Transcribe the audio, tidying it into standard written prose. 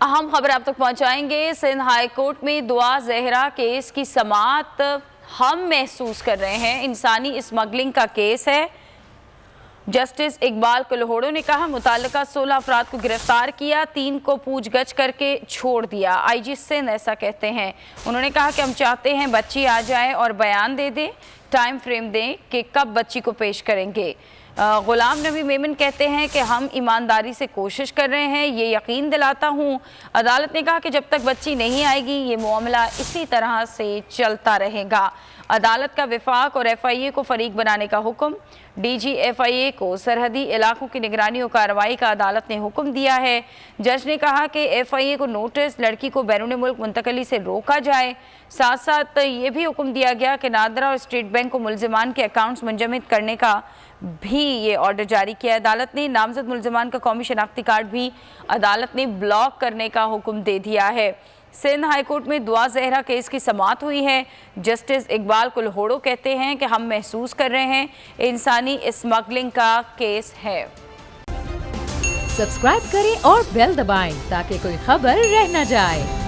अहम खबर आप तक पहुंचाएंगे। सिंध हाई कोर्ट में दुआ जहरा केस की समाअत हम महसूस कर रहे हैं। इंसानी स्मगलिंग का केस है। जस्टिस इकबाल कुल्होड़ो ने कहा, मुताल्लिका 16 अफराद को गिरफ्तार किया, 3 को पूछगछ करके छोड़ दिया। आईजी सिंध ऐसा कहते हैं। उन्होंने कहा कि हम चाहते हैं बच्ची आ जाए और बयान दे दे, टाइम फ्रेम दें कि कब बच्ची को पेश करेंगे। गुलाम नबी मेमन कहते हैं कि हम ईमानदारी से कोशिश कर रहे हैं, ये यकीन दिलाता हूँ। अदालत ने कहा कि जब तक बच्ची नहीं आएगी ये मामला इसी तरह से चलता रहेगा। अदालत का विफाक और FIA को फरीक बनाने का हुक्म। DG FIA को सरहदी इलाकों की निगरानी और कार्रवाई का अदालत ने हुक्म दिया है। जज ने कहा कि FIA को नोटिस लड़की को बैरून मुल्क मुंतकली से रोका जाए। साथ साथ ये भी हुक्म दिया गया कि नादरा और स्टेट बैंक को मुल्जिमान के अकाउंट्स मुंजमद करने का भी ये ऑर्डर जारी किया। अदालत ने नामजद मुल्जिमान का कौमी शनाख्ती कार्ड भी अदालत ने ब्लॉक करने का हुक्म दे दिया है। सिंध हाई कोर्ट में दुआ जहरा केस की समाअत हुई है। जस्टिस इकबाल कुल्होड़ो कहते हैं कि हम महसूस कर रहे हैं इंसानी स्मगलिंग का केस है। सब्सक्राइब करें और बेल दबाएं ताकि कोई खबर रह न जाए।